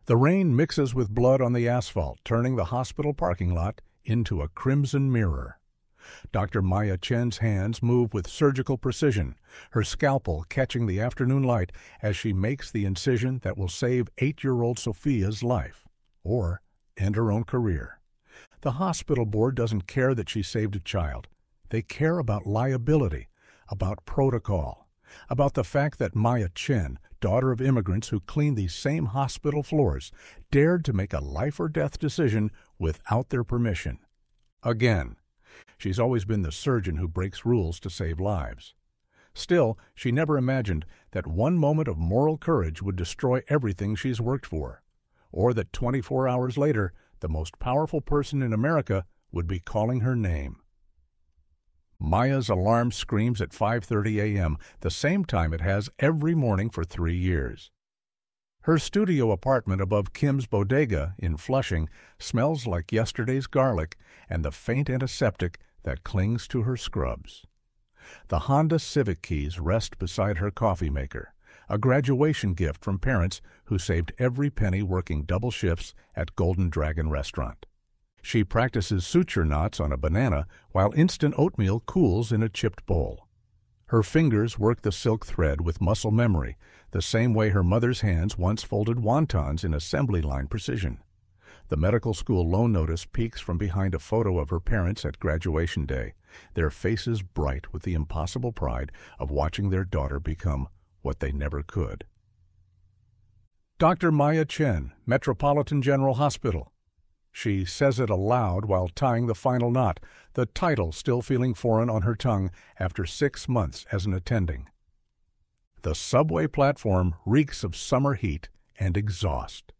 The rain mixes with blood on the asphalt, turning the hospital parking lot into a crimson mirror. Dr. Maya Chen's hands move with surgical precision, her scalpel catching the afternoon light as she makes the incision that will save 8-year-old Sophia's life, or end her own career. The hospital board doesn't care that she saved a child. They care about liability, about protocol, about the fact that Maya Chen, daughter of immigrants who cleaned these same hospital floors, dared to make a life-or-death decision without their permission. Again, she's always been the surgeon who breaks rules to save lives. Still, she never imagined that one moment of moral courage would destroy everything she's worked for, or that 24 hours later, the most powerful person in America would be calling her name. Maya's alarm screams at 5:30 a.m., the same time it has every morning for 3 years. Her studio apartment above Kim's Bodega in Flushing smells like yesterday's garlic and the faint antiseptic that clings to her scrubs. The Honda Civic keys rest beside her coffee maker, a graduation gift from parents who saved every penny working double shifts at Golden Dragon Restaurant. She practices suture knots on a banana while instant oatmeal cools in a chipped bowl. Her fingers work the silk thread with muscle memory, the same way her mother's hands once folded wontons in assembly line precision. The medical school loan notice peeks from behind a photo of her parents at graduation day, their faces bright with the impossible pride of watching their daughter become what they never could. Dr. Maya Chen, Metropolitan General Hospital. She says it aloud while tying the final knot, the title still feeling foreign on her tongue after 6 months as an attending. The subway platform reeks of summer heat and exhaust.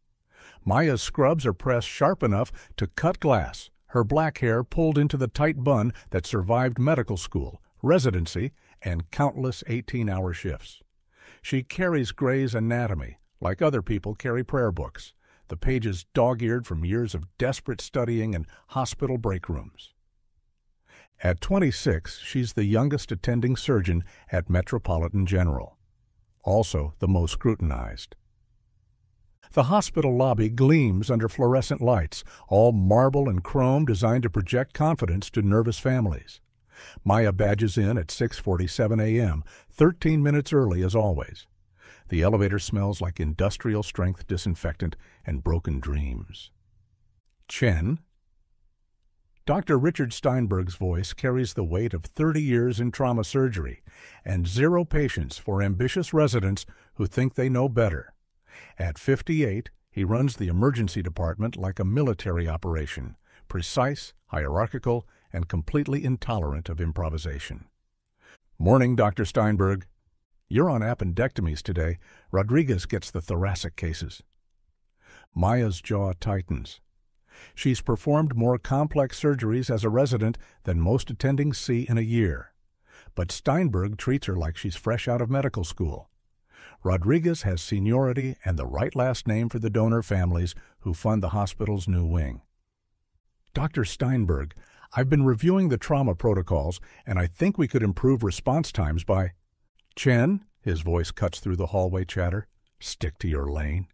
Maya's scrubs are pressed sharp enough to cut glass, her black hair pulled into the tight bun that survived medical school, residency, and countless 18-hour shifts. She carries Gray's Anatomy like other people carry prayer books, the pages dog-eared from years of desperate studying in hospital break rooms. At 26, she's the youngest attending surgeon at Metropolitan General, also the most scrutinized. The hospital lobby gleams under fluorescent lights, all marble and chrome designed to project confidence to nervous families. Maya badges in at 6:47 a.m., 13 minutes early as always. The elevator smells like industrial-strength disinfectant and broken dreams. Chen? Dr. Richard Steinberg's voice carries the weight of 30 years in trauma surgery and 0 patience for ambitious residents who think they know better. At 58, he runs the emergency department like a military operation, precise, hierarchical, and completely intolerant of improvisation. Morning, Dr. Steinberg. You're on appendectomies today. Rodriguez gets the thoracic cases. Maya's jaw tightens. She's performed more complex surgeries as a resident than most attendings see in a year. But Steinberg treats her like she's fresh out of medical school. Rodriguez has seniority and the right last name for the donor families who fund the hospital's new wing. Dr. Steinberg, I've been reviewing the trauma protocols, and I think we could improve response times by— Chen, his voice cuts through the hallway chatter, stick to your lane.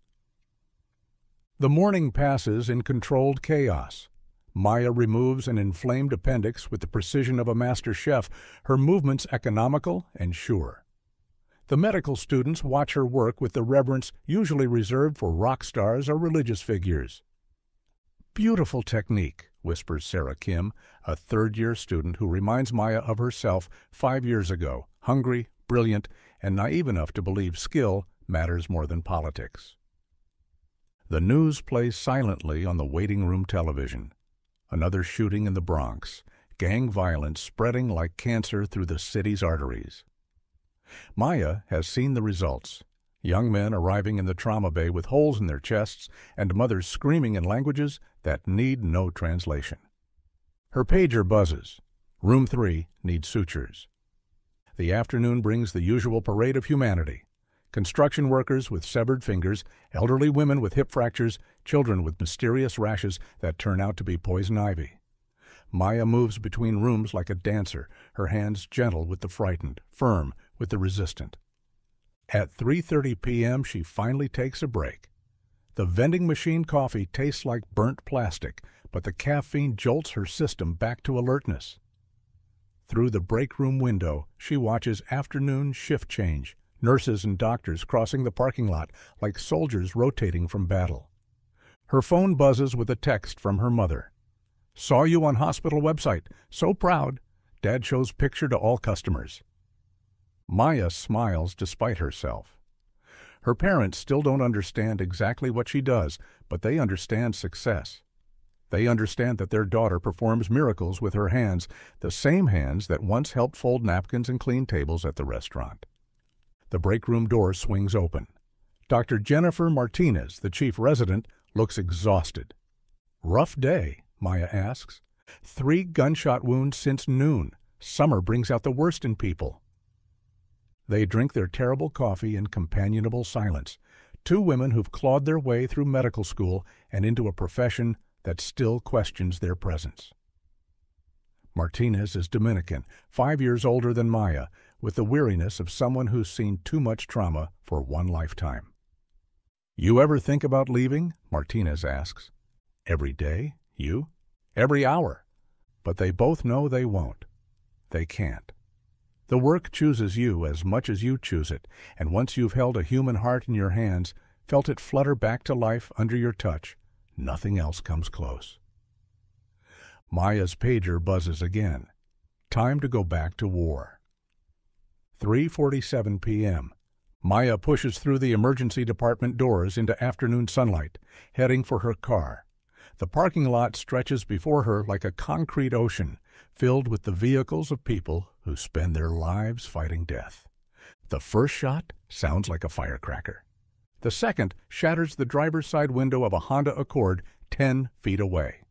The morning passes in controlled chaos. Maya removes an inflamed appendix with the precision of a master chef, her movements economical and sure. The medical students watch her work with the reverence usually reserved for rock stars or religious figures. Beautiful technique, whispers Sarah Kim, a third-year student who reminds Maya of herself 5 years ago, hungry, brilliant, and naive enough to believe skill matters more than politics. The news plays silently on the waiting room television. Another shooting in the Bronx, gang violence spreading like cancer through the city's arteries. Maya has seen the results. Young men arriving in the trauma bay with holes in their chests and mothers screaming in languages that need no translation. Her pager buzzes. Room 3 needs sutures. The afternoon brings the usual parade of humanity. Construction workers with severed fingers, elderly women with hip fractures, children with mysterious rashes that turn out to be poison ivy. Maya moves between rooms like a dancer, her hands gentle with the frightened, firm with the resistant. At 3:30 p.m. she finally takes a break. The vending machine coffee tastes like burnt plastic, but the caffeine jolts her system back to alertness. Through the break room window, she watches afternoon shift change, nurses and doctors crossing the parking lot like soldiers rotating from battle. Her phone buzzes with a text from her mother. "Saw you on hospital website. So proud." Dad shows picture to all customers. Maya smiles despite herself. Her parents still don't understand exactly what she does, but they understand success. They understand that their daughter performs miracles with her hands, the same hands that once helped fold napkins and clean tables at the restaurant. The break room door swings open. Dr. Jennifer Martinez, the chief resident, looks exhausted. "Rough day?" Maya asks. "3 gunshot wounds since noon. Summer brings out the worst in people." They drink their terrible coffee in companionable silence, 2 women who've clawed their way through medical school and into a profession that still questions their presence. Martinez is Dominican, 5 years older than Maya, with the weariness of someone who's seen too much trauma for one lifetime. "You ever think about leaving?" Martinez asks. "Every day? You?" "Every hour." But they both know they won't. They can't. The work chooses you as much as you choose it, and once you've held a human heart in your hands, felt it flutter back to life under your touch, nothing else comes close. Maya's pager buzzes again. Time to go back to war. 3:47 p.m. Maya pushes through the emergency department doors into afternoon sunlight, heading for her car. The parking lot stretches before her like a concrete ocean, filled with the vehicles of people who spend their lives fighting death. The first shot sounds like a firecracker. The second shatters the driver's side window of a Honda Accord 10 feet away.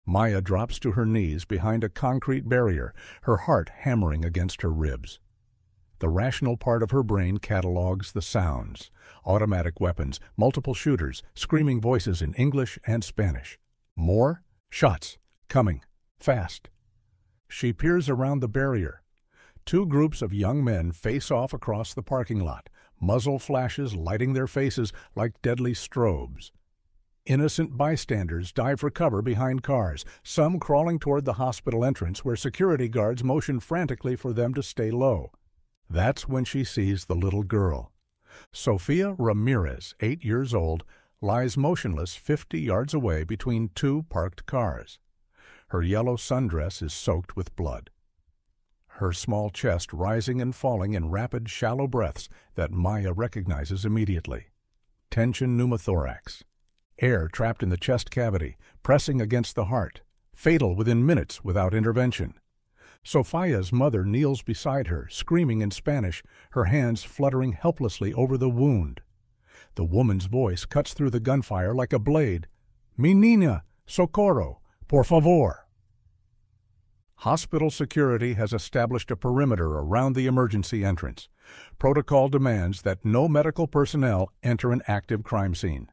Maya drops to her knees behind a concrete barrier, her heart hammering against her ribs. The rational part of her brain catalogs the sounds: automatic weapons, multiple shooters, screaming voices in English and Spanish. More shots coming, fast. She peers around the barrier. 2 groups of young men face off across the parking lot, muzzle flashes lighting their faces like deadly strobes. Innocent bystanders dive for cover behind cars, some crawling toward the hospital entrance where security guards motion frantically for them to stay low. That's when she sees the little girl. Sofia Ramirez, 8 years old, lies motionless 50 yards away between 2 parked cars. Her yellow sundress is soaked with blood. Her small chest rising and falling in rapid, shallow breaths that Maya recognizes immediately. Tension pneumothorax. Air trapped in the chest cavity, pressing against the heart. Fatal within minutes without intervention. Sofia's mother kneels beside her, screaming in Spanish, her hands fluttering helplessly over the wound. The woman's voice cuts through the gunfire like a blade. "Mi niña, socorro, por favor." Hospital security has established a perimeter around the emergency entrance. Protocol demands that no medical personnel enter an active crime scene.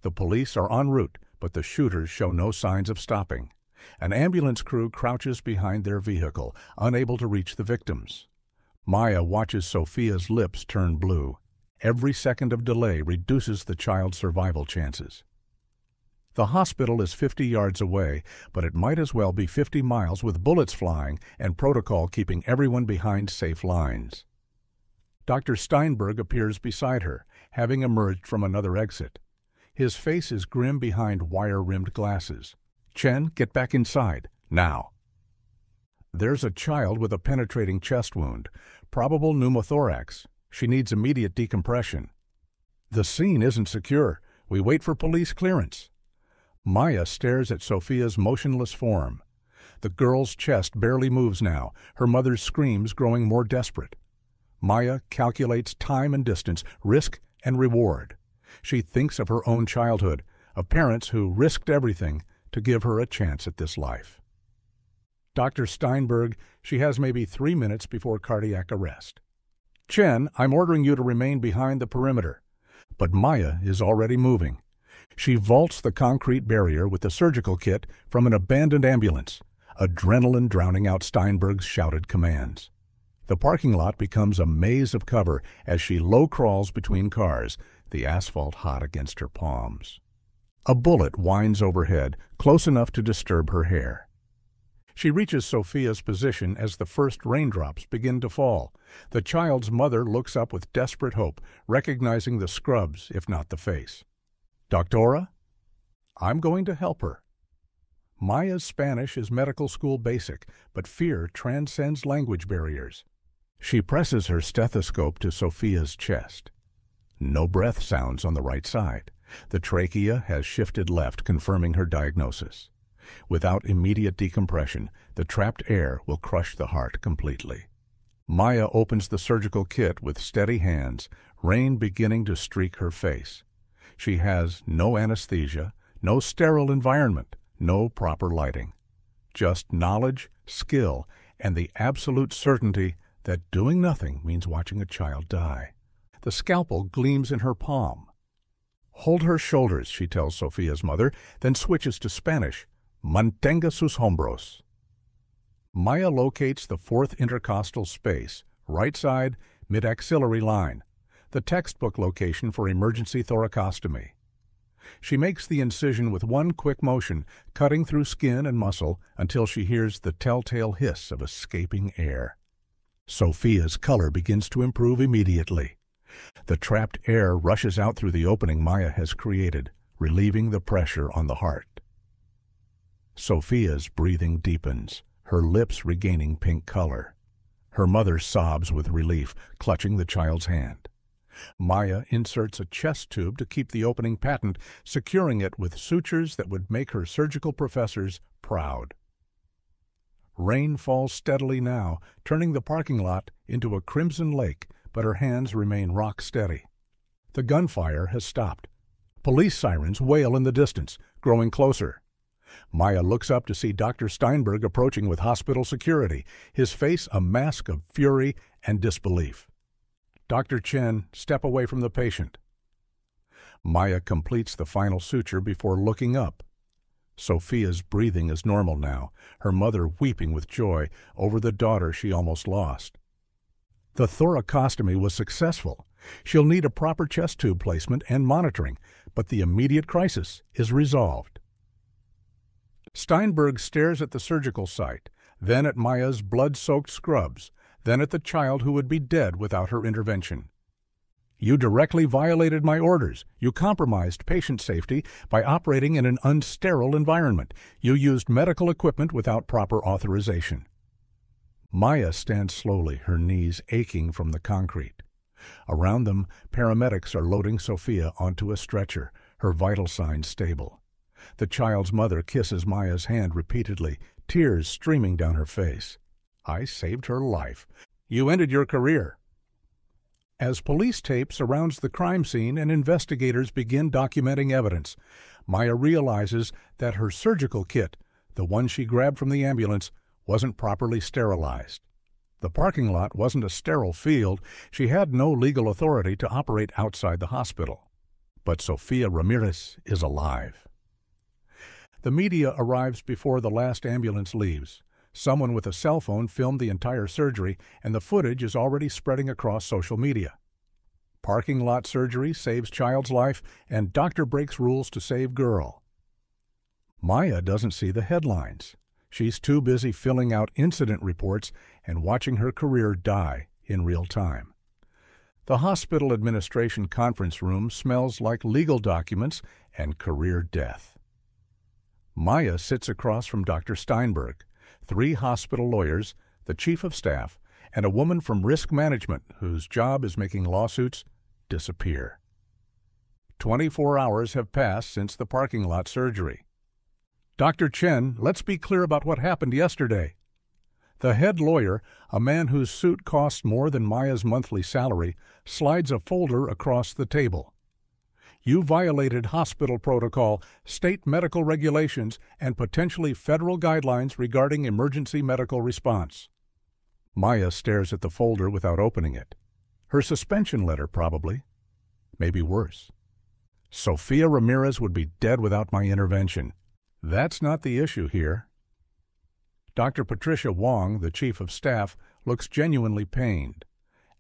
The police are en route, but the shooters show no signs of stopping. An ambulance crew crouches behind their vehicle, unable to reach the victims. Maya watches Sofia's lips turn blue. Every second of delay reduces the child's survival chances. The hospital is 50 yards away, but it might as well be 50 miles with bullets flying and protocol keeping everyone behind safe lines. Dr. Steinberg appears beside her, having emerged from another exit. His face is grim behind wire-rimmed glasses. "Chen, get back inside, now." There's a child with a penetrating chest wound, probable pneumothorax. She needs immediate decompression. The scene isn't secure. We wait for police clearance. Maya stares at Sofia's motionless form. The girl's chest barely moves now, her mother's screams growing more desperate. Maya calculates time and distance, risk and reward. She thinks of her own childhood, of parents who risked everything to give her a chance at this life. Dr. Steinberg, she has maybe 3 minutes before cardiac arrest. "Chen, I'm ordering you to remain behind the perimeter." But Maya is already moving. She vaults the concrete barrier with the surgical kit from an abandoned ambulance, adrenaline drowning out Steinberg's shouted commands. The parking lot becomes a maze of cover as she low crawls between cars, the asphalt hot against her palms. A bullet winds overhead, close enough to disturb her hair. She reaches Sophia's position as the first raindrops begin to fall. The child's mother looks up with desperate hope, recognizing the scrubs, if not the face. "Doctora?" "I'm going to help her." Maya's Spanish is medical school basic, but fear transcends language barriers. She presses her stethoscope to Sophia's chest. No breath sounds on the right side. The trachea has shifted left, confirming her diagnosis. Without immediate decompression, the trapped air will crush the heart completely. Maya opens the surgical kit with steady hands, rain beginning to streak her face. She has no anesthesia, no sterile environment, no proper lighting. Just knowledge, skill, and the absolute certainty that doing nothing means watching a child die. The scalpel gleams in her palm. "Hold her shoulders," she tells Sophia's mother, then switches to Spanish. "Mantenga sus hombros." Maya locates the fourth intercostal space, right side, mid-axillary line, the textbook location for emergency thoracostomy. She makes the incision with one quick motion, cutting through skin and muscle until she hears the telltale hiss of escaping air. Sophia's color begins to improve immediately. The trapped air rushes out through the opening Maya has created, relieving the pressure on the heart. Sophia's breathing deepens, her lips regaining pink color. Her mother sobs with relief, clutching the child's hand. Maya inserts a chest tube to keep the opening patent, securing it with sutures that would make her surgical professors proud. Rain falls steadily now, turning the parking lot into a crimson lake, but her hands remain rock steady. The gunfire has stopped. Police sirens wail in the distance, growing closer. Maya looks up to see Dr. Steinberg approaching with hospital security, his face a mask of fury and disbelief. "Dr. Chen, step away from the patient." Maya completes the final suture before looking up. Sophia's breathing is normal now, her mother weeping with joy over the daughter she almost lost. The thoracostomy was successful. She'll need a proper chest tube placement and monitoring, but the immediate crisis is resolved. Steinberg stares at the surgical site, then at Maya's blood-soaked scrubs, then at the child who would be dead without her intervention. "You directly violated my orders. You compromised patient safety by operating in an unsterile environment. You used medical equipment without proper authorization." Maya stands slowly, her knees aching from the concrete. Around them, paramedics are loading Sophia onto a stretcher, her vital signs stable. The child's mother kisses Maya's hand repeatedly, tears streaming down her face. "I saved her life. You ended your career." As police tape surrounds the crime scene and investigators begin documenting evidence, Maya realizes that her surgical kit, the one she grabbed from the ambulance, wasn't properly sterilized. The parking lot wasn't a sterile field. She had no legal authority to operate outside the hospital. But Sofia Ramirez is alive. The media arrives before the last ambulance leaves. Someone with a cell phone filmed the entire surgery, and the footage is already spreading across social media. Parking lot surgery saves child's life, and doctor breaks rules to save girl. Maya doesn't see the headlines. She's too busy filling out incident reports and watching her career die in real time. The hospital administration conference room smells like legal documents and career death. Maya sits across from Dr. Steinberg, 3 hospital lawyers, the chief of staff, and a woman from risk management whose job is making lawsuits disappear. 24 hours have passed since the parking lot surgery. "Dr. Chen, let's be clear about what happened yesterday." The head lawyer, a man whose suit costs more than Maya's monthly salary, slides a folder across the table. "You violated hospital protocol, state medical regulations, and potentially federal guidelines regarding emergency medical response." Maya stares at the folder without opening it. Her suspension letter, probably. Maybe worse. Sofia Ramirez would be dead without my intervention. That's not the issue here. Dr. Patricia Wong, the chief of staff, looks genuinely pained.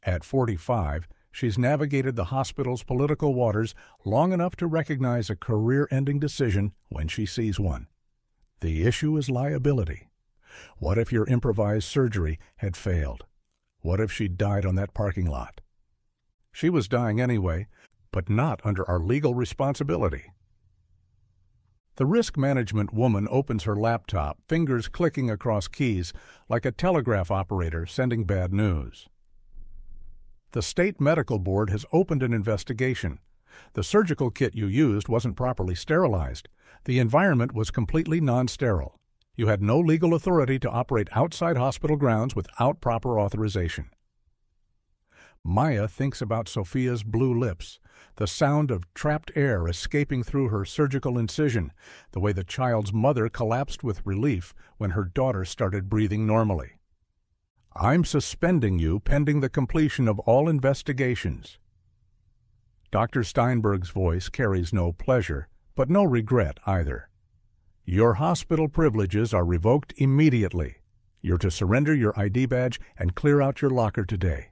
At 45, She's navigated the hospital's political waters long enough to recognize a career-ending decision when she sees one. The issue is liability. What if your improvised surgery had failed? What if she died on that parking lot? She was dying anyway, but not under our legal responsibility. The risk management woman opens her laptop, fingers clicking across keys like a telegraph operator sending bad news. The state medical board has opened an investigation. The surgical kit you used wasn't properly sterilized. The environment was completely non-sterile. You had no legal authority to operate outside hospital grounds without proper authorization. Maya thinks about Sophia's blue lips, the sound of trapped air escaping through her surgical incision, the way the child's mother collapsed with relief when her daughter started breathing normally. I'm suspending you pending the completion of all investigations. Dr. Steinberg's voice carries no pleasure, but no regret either. Your hospital privileges are revoked immediately. You're to surrender your ID badge and clear out your locker today.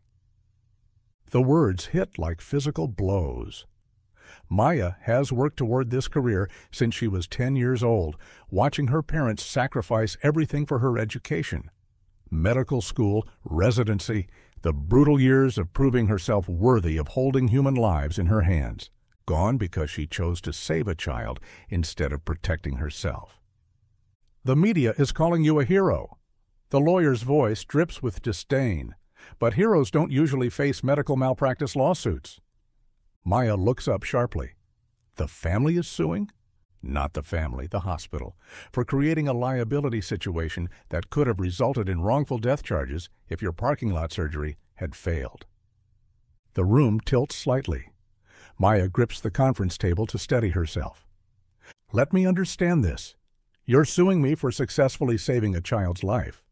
The words hit like physical blows. Maya has worked toward this career since she was 10 years old, watching her parents sacrifice everything for her education. Medical school, residency, the brutal years of proving herself worthy of holding human lives in her hands, gone because she chose to save a child instead of protecting herself. The media is calling you a hero. The lawyer's voice drips with disdain, but heroes don't usually face medical malpractice lawsuits. Maya looks up sharply. The family is suing? Not the family, the hospital, for creating a liability situation that could have resulted in wrongful death charges if your parking lot surgery had failed. The room tilts slightly. Maya grips the conference table to steady herself. Let me understand this. You're suing me for successfully saving a child's life.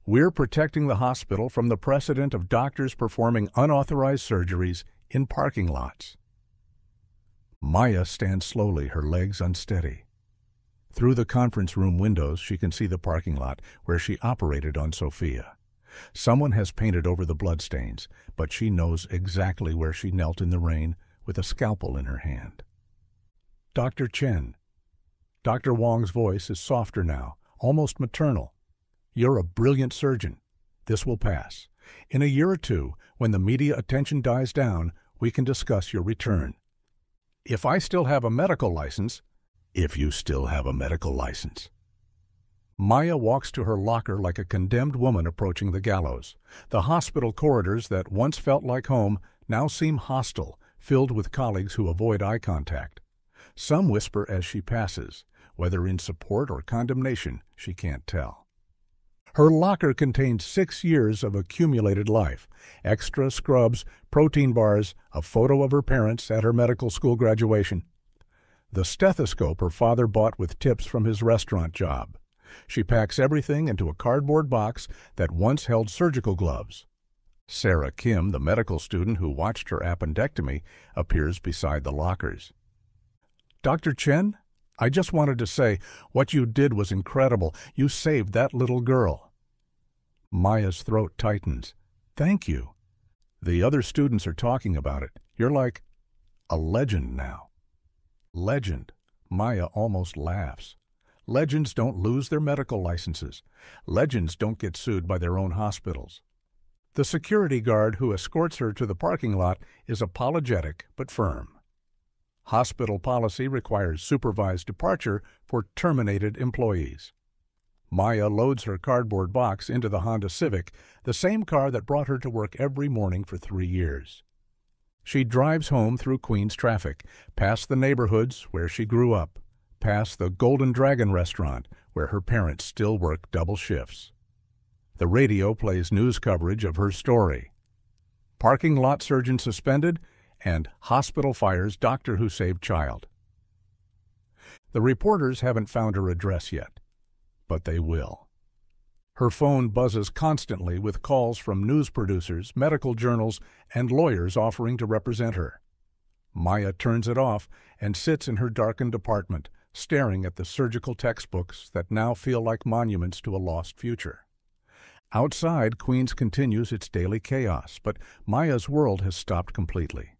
We're protecting the hospital from the precedent of doctors performing unauthorized surgeries in parking lots. Maya stands slowly, her legs unsteady. Through the conference room windows, she can see the parking lot where she operated on Sophia. Someone has painted over the bloodstains, but she knows exactly where she knelt in the rain with a scalpel in her hand. Dr. Chen. Dr. Wong's voice is softer now, almost maternal. You're a brilliant surgeon. This will pass. In a year or two, when the media attention dies down, we can discuss your return. If I still have a medical license, if you still have a medical license. Maya walks to her locker like a condemned woman approaching the gallows. The hospital corridors that once felt like home now seem hostile, filled with colleagues who avoid eye contact. Some whisper as she passes, whether in support or condemnation, she can't tell. Her locker contains 6 years of accumulated life, extra scrubs, protein bars, a photo of her parents at her medical school graduation. The stethoscope her father bought with tips from his restaurant job. She packs everything into a cardboard box that once held surgical gloves. Sarah Kim, the medical student who watched her appendectomy, appears beside the lockers. Dr. Chen? I just wanted to say, what you did was incredible. You saved that little girl. Maya's throat tightens. Thank you. The other students are talking about it. You're like a legend now. Legend. Maya almost laughs. Legends don't lose their medical licenses. Legends don't get sued by their own hospitals. The security guard who escorts her to the parking lot is apologetic but firm. Hospital policy requires supervised departure for terminated employees. Maya loads her cardboard box into the Honda Civic, the same car that brought her to work every morning for 3 years. She drives home through Queens traffic, past the neighborhoods where she grew up, past the Golden Dragon restaurant where her parents still work double shifts. The radio plays news coverage of her story. Parking lot surgeon suspended, and hospital fires doctor who saved child. The reporters haven't found her address yet, but they will. Her phone buzzes constantly with calls from news producers, medical journals, and lawyers offering to represent her. Maya turns it off and sits in her darkened apartment, staring at the surgical textbooks that now feel like monuments to a lost future. Outside, Queens continues its daily chaos, but Maya's world has stopped completely.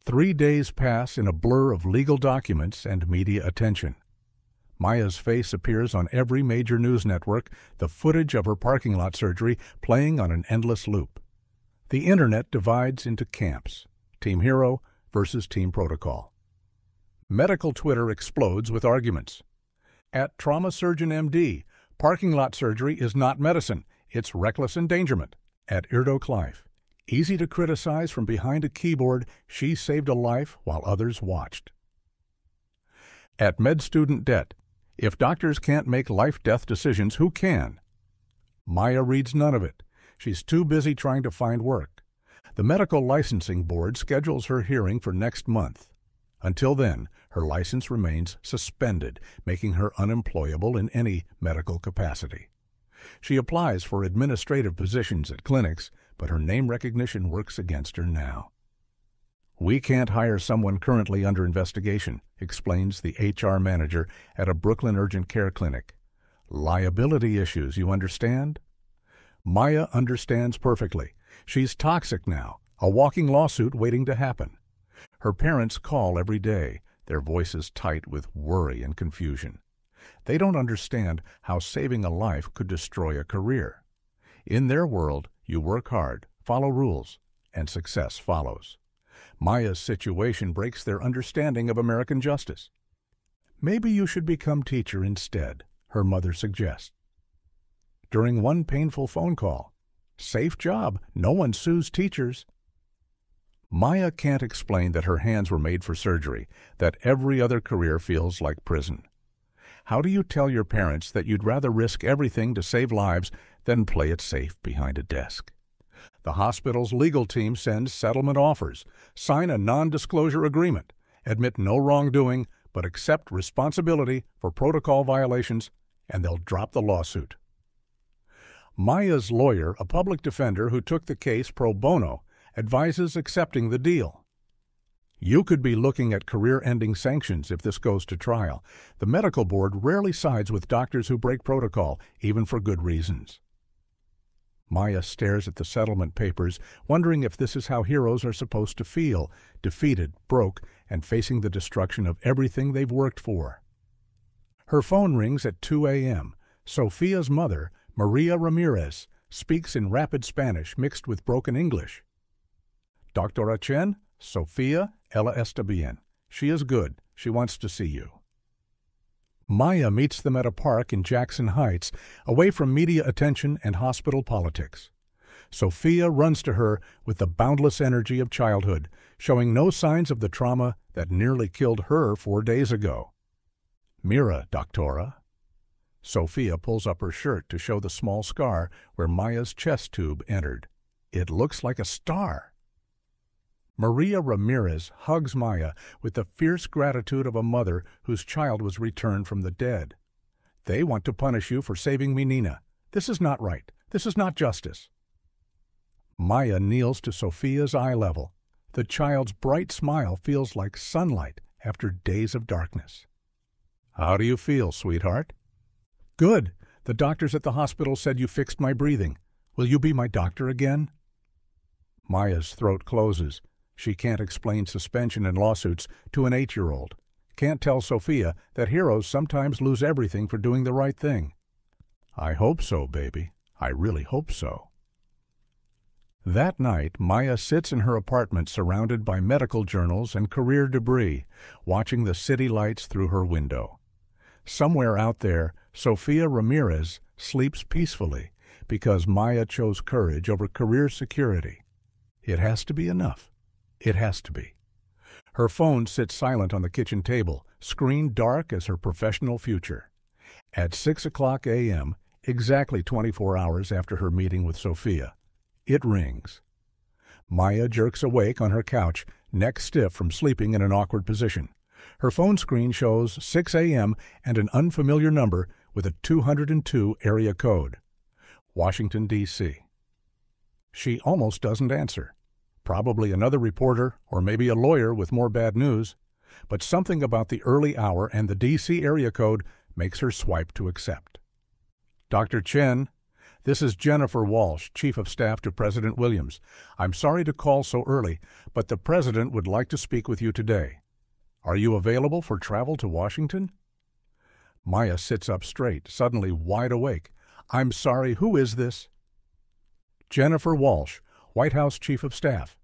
3 days pass in a blur of legal documents and media attention. Maya's face appears on every major news network, the footage of her parking lot surgery playing on an endless loop. The internet divides into camps, Team Hero versus Team Protocol. Medical Twitter explodes with arguments. At Trauma Surgeon MD, parking lot surgery is not medicine, it's reckless endangerment. At Irdo Clive, easy to criticize from behind a keyboard, she saved a life while others watched. At Med Student Debt, if doctors can't make life-death decisions, who can? Maya reads none of it. She's too busy trying to find work. The Medical Licensing Board schedules her hearing for next month. Until then, her license remains suspended, making her unemployable in any medical capacity. She applies for administrative positions at clinics, but her name recognition works against her now. "We can't hire someone currently under investigation," explains the HR manager at a Brooklyn urgent care clinic. "Liability issues, you understand?" Maya understands perfectly. She's toxic now, a walking lawsuit waiting to happen. Her parents call every day, their voices tight with worry and confusion. They don't understand how saving a life could destroy a career. In their world, you work hard, follow rules, and success follows. Maya's situation breaks their understanding of American justice. "Maybe you should become teacher instead," her mother suggests. During one painful phone call, "Safe job, no one sues teachers." Maya can't explain that her hands were made for surgery, that every other career feels like prison. How do you tell your parents that you'd rather risk everything to save lives than play it safe behind a desk? The hospital's legal team sends settlement offers, sign a non-disclosure agreement, admit no wrongdoing, but accept responsibility for protocol violations, and they'll drop the lawsuit. Maya's lawyer, a public defender who took the case pro bono, advises accepting the deal. You could be looking at career-ending sanctions if this goes to trial. The medical board rarely sides with doctors who break protocol, even for good reasons. Maya stares at the settlement papers, wondering if this is how heroes are supposed to feel, defeated, broke, and facing the destruction of everything they've worked for. Her phone rings at 2 a.m. Sophia's mother, Maria Ramirez, speaks in rapid Spanish mixed with broken English. "Doctora Chen, Sofia, ella está bien. She is good. She wants to see you." Maya meets them at a park in Jackson Heights, away from media attention and hospital politics. Sophia runs to her with the boundless energy of childhood, showing no signs of the trauma that nearly killed her 4 days ago. "Mira, doctora." Sophia pulls up her shirt to show the small scar where Maya's chest tube entered. It looks like a star. Maria Ramirez hugs Maya with the fierce gratitude of a mother whose child was returned from the dead. "They want to punish you for saving me, Nina. This is not right. This is not justice." Maya kneels to Sophia's eye level. The child's bright smile feels like sunlight after days of darkness. "How do you feel, sweetheart?" "Good. The doctors at the hospital said you fixed my breathing. Will you be my doctor again?" Maya's throat closes. She can't explain suspension and lawsuits to an 8-year-old. Can't tell Sophia that heroes sometimes lose everything for doing the right thing. "I hope so, baby. I really hope so." That night, Maya sits in her apartment surrounded by medical journals and career debris, watching the city lights through her window. Somewhere out there, Sophia Ramirez sleeps peacefully because Maya chose courage over career security. It has to be enough. It has to be. Her phone sits silent on the kitchen table, screen dark as her professional future. At 6:00 a.m., exactly 24 hours after her meeting with Sophia, it rings. Maya jerks awake on her couch, neck stiff from sleeping in an awkward position. Her phone screen shows 6 a.m. and an unfamiliar number with a 202 area code. Washington, D.C. She almost doesn't answer. Probably another reporter or maybe a lawyer with more bad news, but something about the early hour and the D.C. area code makes her swipe to accept. "Dr. Chen, This is Jennifer Walsh, Chief of Staff to President Williams. I'm sorry to call so early, but the President would like to speak with you today. Are you available for travel to Washington? Maya sits up straight, suddenly wide awake. I'm sorry, who is this? Jennifer Walsh, White House Chief of Staff.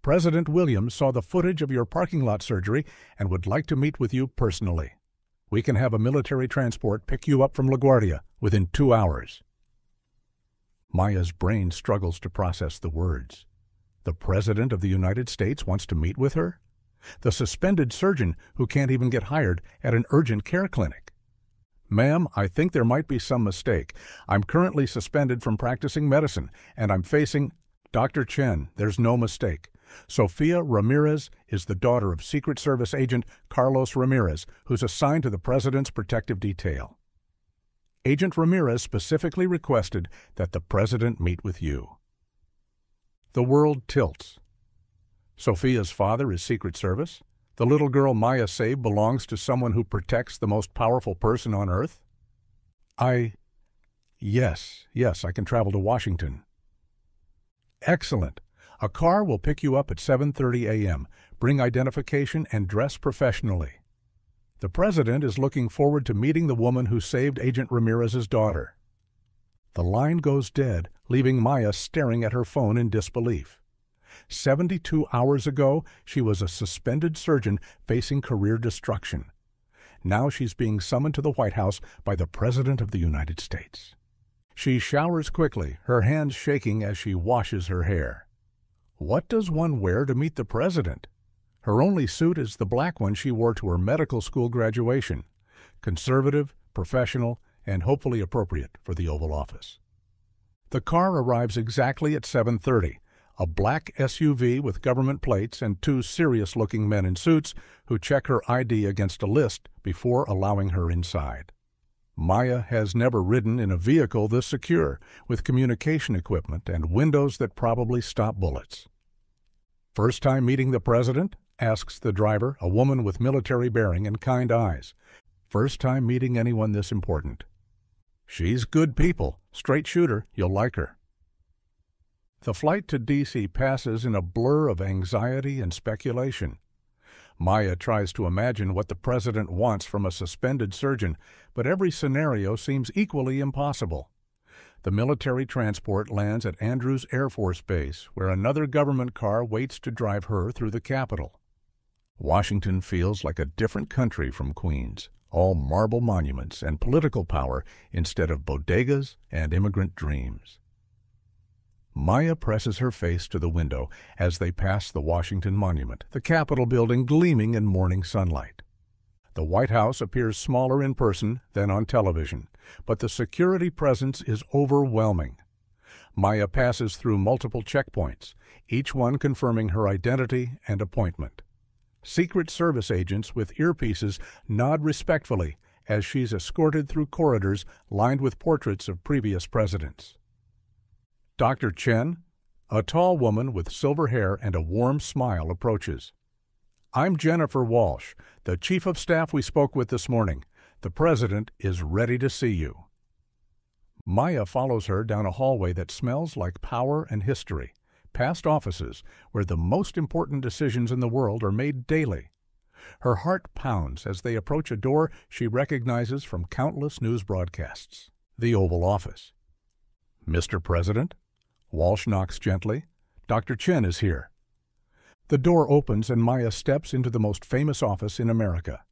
President Williams saw the footage of your parking lot surgery and would like to meet with you personally. We can have a military transport pick you up from LaGuardia within 2 hours. Maya's brain struggles to process the words. The President of the United States wants to meet with her? The suspended surgeon who can't even get hired at an urgent care clinic. Ma'am, I think there might be some mistake. I'm currently suspended from practicing medicine, and I'm facing... Dr. Chen, there's no mistake. Sofia Ramirez is the daughter of Secret Service agent Carlos Ramirez, who's assigned to the President's protective detail. Agent Ramirez specifically requested that the President meet with you. The world tilts. Sofia's father is Secret Service. The little girl Maya saved belongs to someone who protects the most powerful person on Earth. Yes, I can travel to Washington. Excellent. A car will pick you up at 7:30 a.m. Bring identification and dress professionally. The President is looking forward to meeting the woman who saved Agent Ramirez's daughter. The line goes dead, leaving Maya staring at her phone in disbelief. 72 hours ago, she was a suspended surgeon facing career destruction. Now she's being summoned to the White House by the President of the United States. She showers quickly, her hands shaking as she washes her hair. What does one wear to meet the President? Her only suit is the black one she wore to her medical school graduation. Conservative, professional, and hopefully appropriate for the Oval Office. The car arrives exactly at 7:30, a black SUV with government plates and two serious-looking men in suits who check her ID against a list before allowing her inside. Maya has never ridden in a vehicle this secure, with communication equipment and windows that probably stop bullets. First time meeting the President? Asks the driver, a woman with military bearing and kind eyes. First time meeting anyone this important. She's good people, straight shooter, you'll like her. The flight to D.C. passes in a blur of anxiety and speculation. Maya tries to imagine what the President wants from a suspended surgeon, but every scenario seems equally impossible. The military transport lands at Andrews Air Force Base, where another government car waits to drive her through the Capitol. Washington feels like a different country from Queens, all marble monuments and political power instead of bodegas and immigrant dreams. Maya presses her face to the window as they pass the Washington Monument, the Capitol building gleaming in morning sunlight. The White House appears smaller in person than on television, but the security presence is overwhelming. Maya passes through multiple checkpoints, each one confirming her identity and appointment. Secret Service agents with earpieces nod respectfully as she's escorted through corridors lined with portraits of previous presidents. Dr. Chen, a tall woman with silver hair and a warm smile, approaches. I'm Jennifer Walsh, the Chief of Staff we spoke with this morning. The President is ready to see you. Maya follows her down a hallway that smells like power and history, past offices where the most important decisions in the world are made daily. Her heart pounds as they approach a door she recognizes from countless news broadcasts, the Oval Office. Mr. President? Walsh knocks gently. Dr. Chen is here. The door opens and Maya steps into the most famous office in America.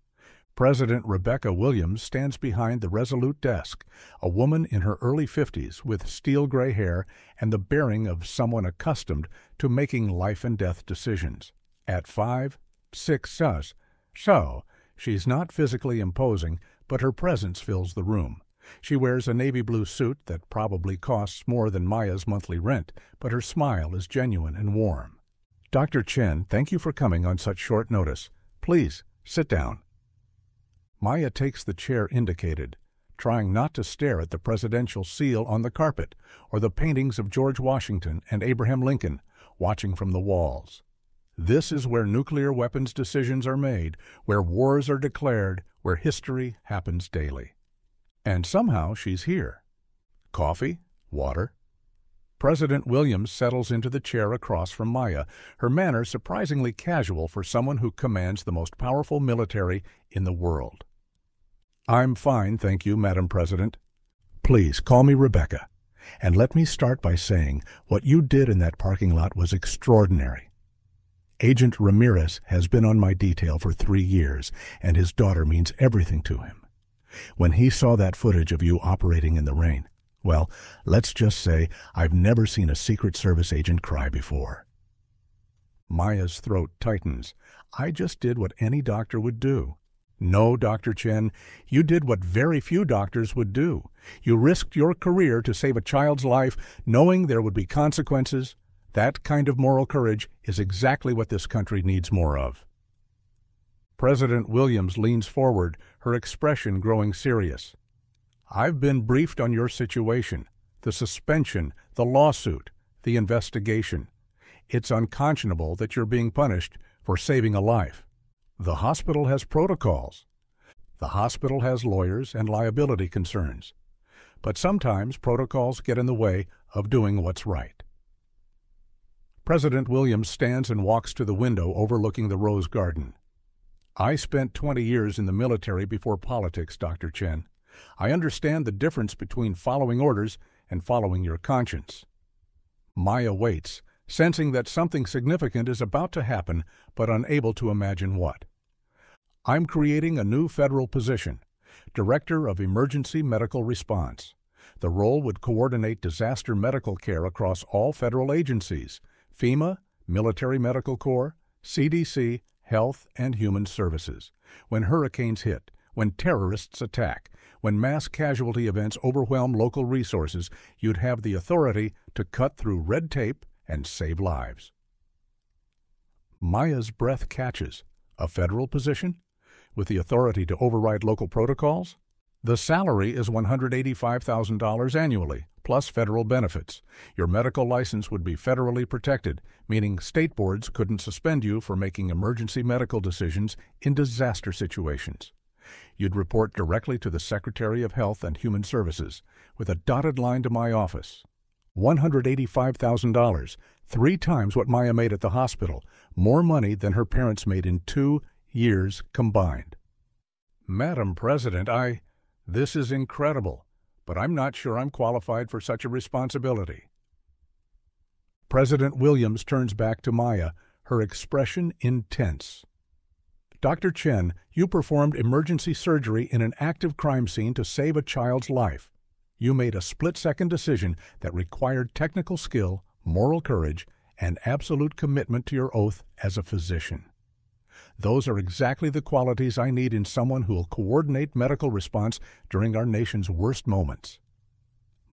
President Rebecca Williams stands behind the resolute desk, a woman in her early 50s with steel gray hair and the bearing of someone accustomed to making life-and-death decisions. At 5'6", so she's not physically imposing, but her presence fills the room. She wears a navy blue suit that probably costs more than Maya's monthly rent, but her smile is genuine and warm. Dr. Chen, thank you for coming on such short notice. Please, sit down. Maya takes the chair indicated, trying not to stare at the presidential seal on the carpet or the paintings of George Washington and Abraham Lincoln watching from the walls. This is where nuclear weapons decisions are made, where wars are declared, where history happens daily. And somehow she's here. Coffee? Water? President Williams settles into the chair across from Maya, her manner surprisingly casual for someone who commands the most powerful military in the world. I'm fine, thank you, Madam President. Please call me Rebecca. And let me start by saying what you did in that parking lot was extraordinary. Agent Ramirez has been on my detail for 3 years, and his daughter means everything to him. When he saw that footage of you operating in the rain, well, let's just say I've never seen a Secret Service agent cry before. Maya's throat tightens. I just did what any doctor would do. No, Dr. Chen, you did what very few doctors would do. You risked your career to save a child's life, knowing there would be consequences. That kind of moral courage is exactly what this country needs more of. President Williams leans forward, her expression growing serious. I've been briefed on your situation, the suspension, the lawsuit, the investigation. It's unconscionable that you're being punished for saving a life. The hospital has protocols. The hospital has lawyers and liability concerns. But sometimes protocols get in the way of doing what's right. President Williams stands and walks to the window overlooking the rose garden. I spent 20 years in the military before politics, Dr. Chen. I understand the difference between following orders and following your conscience. Maya waits, sensing that something significant is about to happen, but unable to imagine what. I'm creating a new federal position, Director of Emergency Medical Response. The role would coordinate disaster medical care across all federal agencies, FEMA, Military Medical Corps, CDC, Health and Human Services. When hurricanes hit, when terrorists attack, when mass casualty events overwhelm local resources, you'd have the authority to cut through red tape and save lives. Maya's breath catches. A federal position? With the authority to override local protocols? The salary is $185,000 annually, plus federal benefits. Your medical license would be federally protected, meaning state boards couldn't suspend you for making emergency medical decisions in disaster situations. You'd report directly to the Secretary of Health and Human Services, with a dotted line to my office. $185,000, 3 times what Maya made at the hospital, more money than her parents made in 2 years combined. Madam President, this is incredible, but I'm not sure I'm qualified for such a responsibility. President Williams turns back to Maya, her expression intense. Dr. Chen, you performed emergency surgery in an active crime scene to save a child's life. You made a split-second decision that required technical skill, moral courage, and absolute commitment to your oath as a physician. Those are exactly the qualities I need in someone who will coordinate medical response during our nation's worst moments.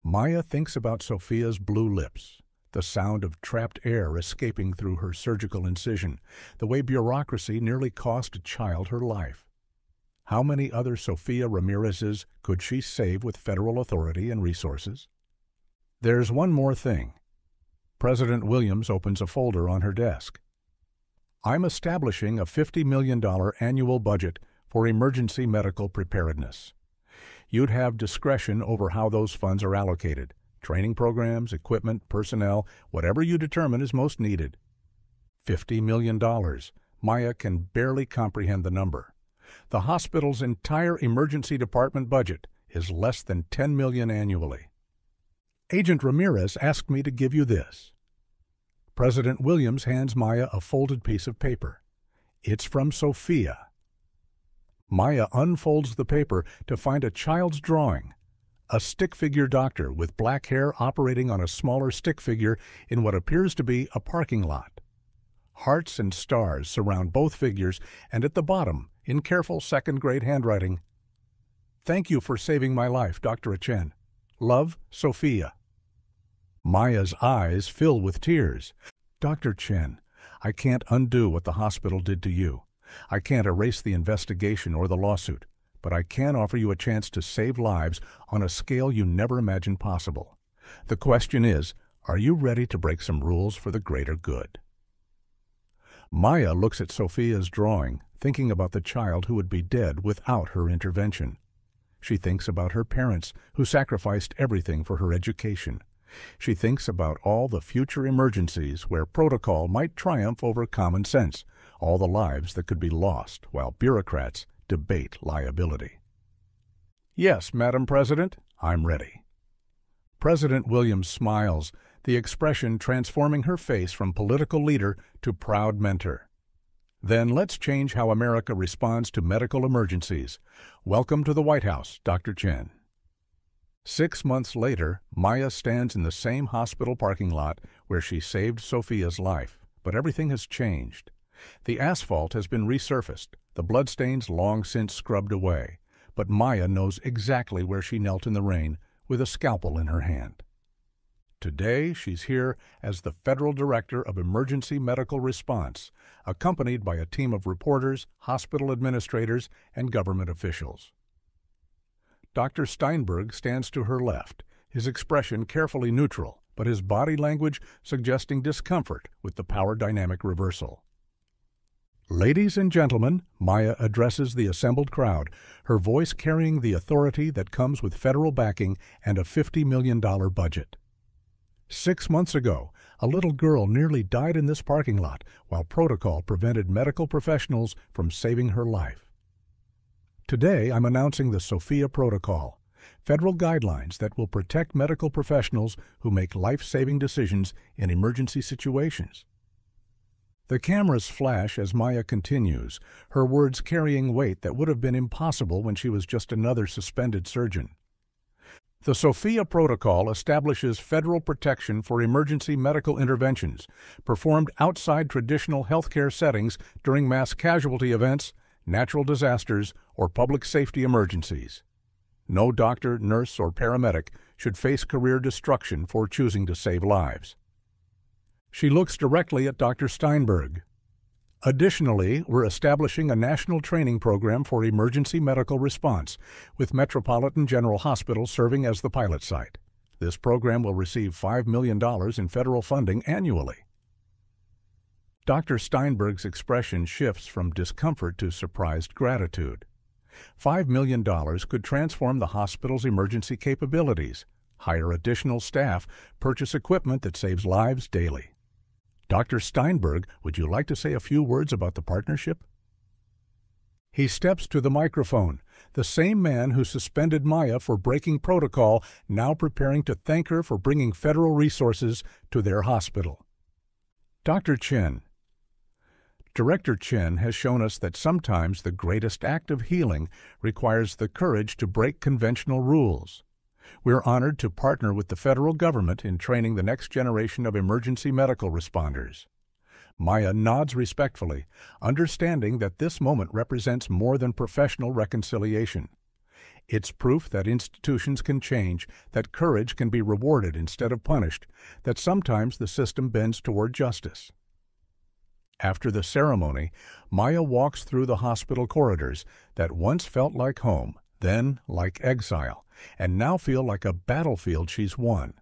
Maya thinks about Sophia's blue lips, the sound of trapped air escaping through her surgical incision, the way bureaucracy nearly cost a child her life. How many other Sophia Ramirez's could she save with federal authority and resources? There's one more thing. President Williams opens a folder on her desk. I'm establishing a $50 million annual budget for emergency medical preparedness. You'd have discretion over how those funds are allocated. Training programs, equipment, personnel, whatever you determine is most needed. $50 million. Maya can barely comprehend the number. The hospital's entire emergency department budget is less than $10 million annually. Agent Ramirez asked me to give you this. President Williams hands Maya a folded piece of paper. It's from Sophia. Maya unfolds the paper to find a child's drawing. A stick figure doctor with black hair operating on a smaller stick figure in what appears to be a parking lot. Hearts and stars surround both figures, and at the bottom, in careful second-grade handwriting, "Thank you for saving my life, Dr. Chen. Love, Sophia." Maya's eyes fill with tears. Dr. Chen, I can't undo what the hospital did to you. I can't erase the investigation or the lawsuit, but I can offer you a chance to save lives on a scale you never imagined possible. The question is, are you ready to break some rules for the greater good? Maya looks at Sophia's drawing, thinking about the child who would be dead without her intervention. She thinks about her parents, who sacrificed everything for her education, She thinks about all the future emergencies where protocol might triumph over common sense, all the lives that could be lost while bureaucrats debate liability. "Yes, Madam President, I'm ready." President Williams smiles, the expression transforming her face from political leader to proud mentor. "Then let's change how America responds to medical emergencies. Welcome to the White House, Dr. Chen." 6 months later, Maya stands in the same hospital parking lot where she saved Sophia's life, but everything has changed. The asphalt has been resurfaced, the bloodstains long since scrubbed away, but Maya knows exactly where she knelt in the rain with a scalpel in her hand. Today, she's here as the Federal Director of Emergency Medical Response, accompanied by a team of reporters, hospital administrators, and government officials. Dr. Steinberg stands to her left, his expression carefully neutral, but his body language suggesting discomfort with the power dynamic reversal. "Ladies and gentlemen," Maya addresses the assembled crowd, her voice carrying the authority that comes with federal backing and a $50 million budget. 6 months ago, a little girl nearly died in this parking lot while protocol prevented medical professionals from saving her life. Today, I'm announcing the Sophia Protocol, federal guidelines that will protect medical professionals who make life-saving decisions in emergency situations. The cameras flash as Maya continues, her words carrying weight that would have been impossible when she was just another suspended surgeon. The Sophia Protocol establishes federal protection for emergency medical interventions performed outside traditional healthcare settings during mass casualty events, natural disasters, or public safety emergencies. No doctor, nurse, or paramedic should face career destruction for choosing to save lives. She looks directly at Dr. Steinberg. Additionally, we're establishing a national training program for emergency medical response, with Metropolitan General Hospital serving as the pilot site. This program will receive $5 million in federal funding annually. Dr. Steinberg's expression shifts from discomfort to surprised gratitude. $5 million could transform the hospital's emergency capabilities, hire additional staff, purchase equipment that saves lives daily. Dr. Steinberg, would you like to say a few words about the partnership? He steps to the microphone, the same man who suspended Maya for breaking protocol, now preparing to thank her for bringing federal resources to their hospital. Dr. Chen. Director Chen has shown us that sometimes the greatest act of healing requires the courage to break conventional rules. We're honored to partner with the federal government in training the next generation of emergency medical responders. Maya nods respectfully, understanding that this moment represents more than professional reconciliation. It's proof that institutions can change, that courage can be rewarded instead of punished, that sometimes the system bends toward justice. After the ceremony, Maya walks through the hospital corridors that once felt like home, then like exile, and now feel like a battlefield she's won.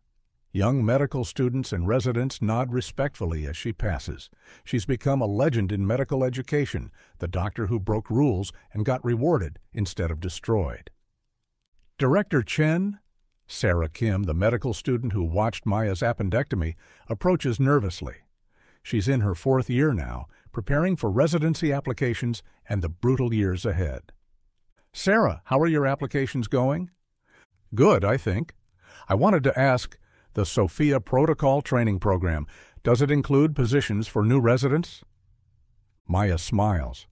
Young medical students and residents nod respectfully as she passes. She's become a legend in medical education, the doctor who broke rules and got rewarded instead of destroyed. Director Chen, Sarah Kim, the medical student who watched Maya's appendectomy, approaches nervously. She's in her 4th year now, preparing for residency applications and the brutal years ahead. "Sarah, how are your applications going?" "Good, I think. I wanted to ask, the Sophia Protocol Training Program, does it include positions for new residents?" Maya smiles.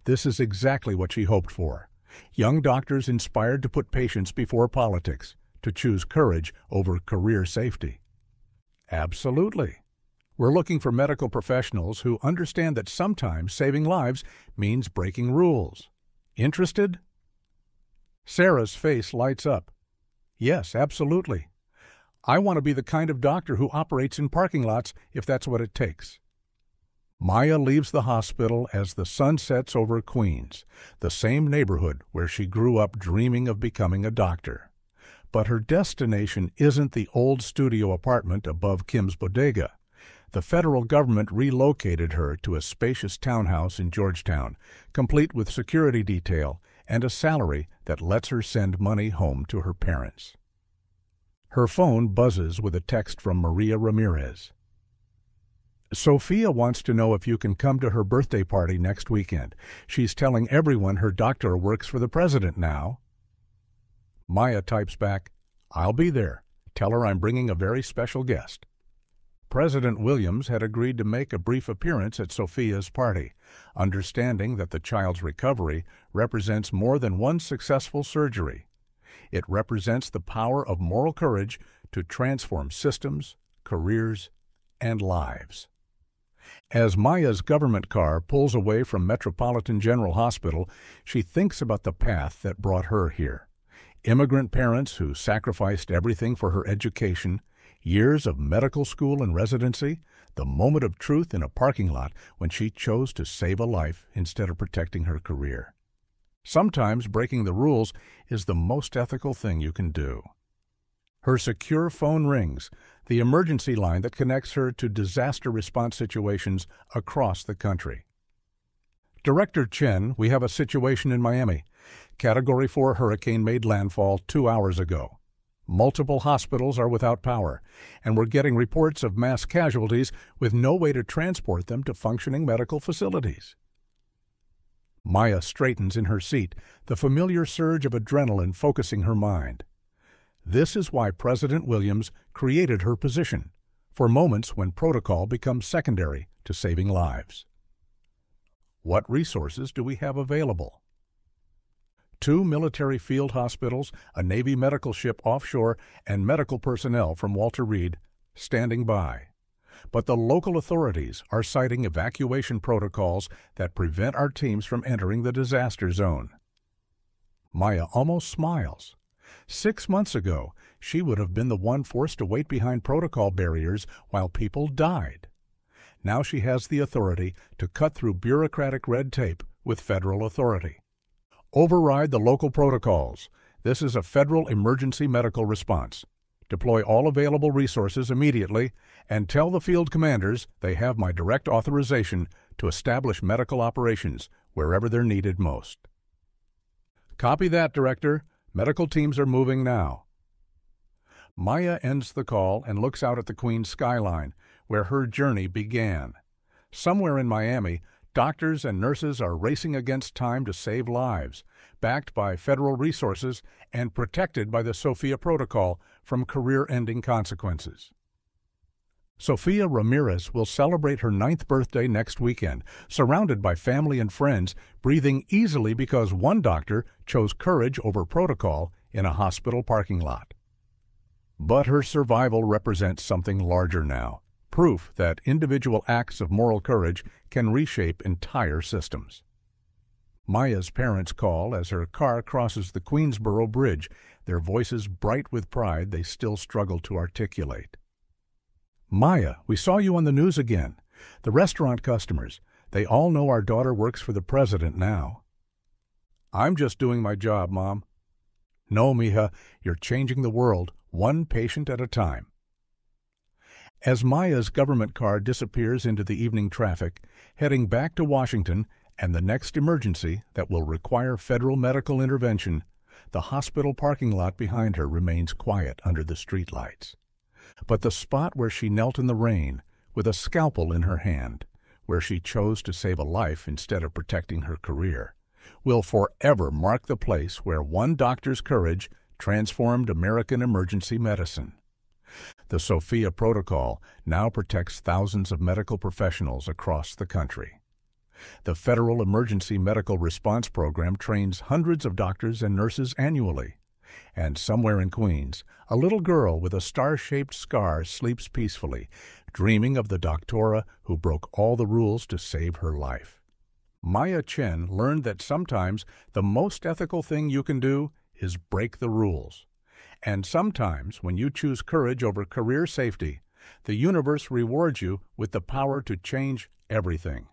This is exactly what she hoped for. Young doctors inspired to put patients before politics, to choose courage over career safety. Absolutely. We're looking for medical professionals who understand that sometimes saving lives means breaking rules. Interested? Sarah's face lights up. Yes, absolutely. I want to be the kind of doctor who operates in parking lots if that's what it takes. Maya leaves the hospital as the sun sets over Queens, the same neighborhood where she grew up dreaming of becoming a doctor. But her destination isn't the old studio apartment above Kim's Bodega. The federal government relocated her to a spacious townhouse in Georgetown, complete with security detail and a salary that lets her send money home to her parents. Her phone buzzes with a text from Maria Ramirez. Sophia wants to know if you can come to her birthday party next weekend. She's telling everyone her doctor works for the president now. Maya types back, "I'll be there. Tell her I'm bringing a very special guest." President Williams had agreed to make a brief appearance at Sophia's party, understanding that the child's recovery represents more than one successful surgery. It represents the power of moral courage to transform systems, careers, and lives. As Maya's government car pulls away from Metropolitan General Hospital, she thinks about the path that brought her here. Immigrant parents who sacrificed everything for her education, years of medical school and residency, the moment of truth in a parking lot when she chose to save a life instead of protecting her career. Sometimes breaking the rules is the most ethical thing you can do. Her secure phone rings, the emergency line that connects her to disaster response situations across the country. Director Chen, we have a situation in Miami. Category 4 hurricane made landfall 2 hours ago. Multiple hospitals are without power, and we're getting reports of mass casualties with no way to transport them to functioning medical facilities. Maya straightens in her seat, the familiar surge of adrenaline focusing her mind. This is why President Williams created her position, for moments when protocol becomes secondary to saving lives. What resources do we have available? 2 military field hospitals, a Navy medical ship offshore, and medical personnel from Walter Reed standing by. But the local authorities are citing evacuation protocols that prevent our teams from entering the disaster zone. Maya almost smiles. 6 months ago, she would have been the one forced to wait behind protocol barriers while people died. Now she has the authority to cut through bureaucratic red tape with federal authority. Override the local protocols. This is a federal emergency medical response. Deploy all available resources immediately and tell the field commanders they have my direct authorization to establish medical operations wherever they're needed most. Copy that, Director. Medical teams are moving now. Maya ends the call and looks out at the Queens skyline, where her journey began. Somewhere in Miami, doctors and nurses are racing against time to save lives, backed by federal resources and protected by the Sophia Protocol from career-ending consequences. Sophia Ramirez will celebrate her 9th birthday next weekend, surrounded by family and friends, breathing easily because one doctor chose courage over protocol in a hospital parking lot. But her survival represents something larger now, proof that individual acts of moral courage can reshape entire systems. Maya's parents call as her car crosses the Queensboro Bridge, their voices bright with pride they still struggle to articulate. "Maya, we saw you on the news again. The restaurant customers, they all know our daughter works for the president now." "I'm just doing my job, Mom." "No, mija, you're changing the world, one patient at a time." As Maya's government car disappears into the evening traffic, heading back to Washington and the next emergency that will require federal medical intervention, the hospital parking lot behind her remains quiet under the streetlights. But the spot where she knelt in the rain, with a scalpel in her hand, where she chose to save a life instead of protecting her career, will forever mark the place where one doctor's courage transformed American emergency medicine. The Sophia Protocol now protects thousands of medical professionals across the country. The Federal Emergency Medical Response Program trains hundreds of doctors and nurses annually. And somewhere in Queens, a little girl with a star-shaped scar sleeps peacefully, dreaming of the doctora who broke all the rules to save her life. Maya Chen learned that sometimes the most ethical thing you can do is break the rules. And sometimes, when you choose courage over career safety, the universe rewards you with the power to change everything.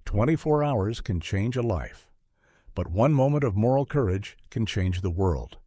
24 hours can change a life, but one moment of moral courage can change the world.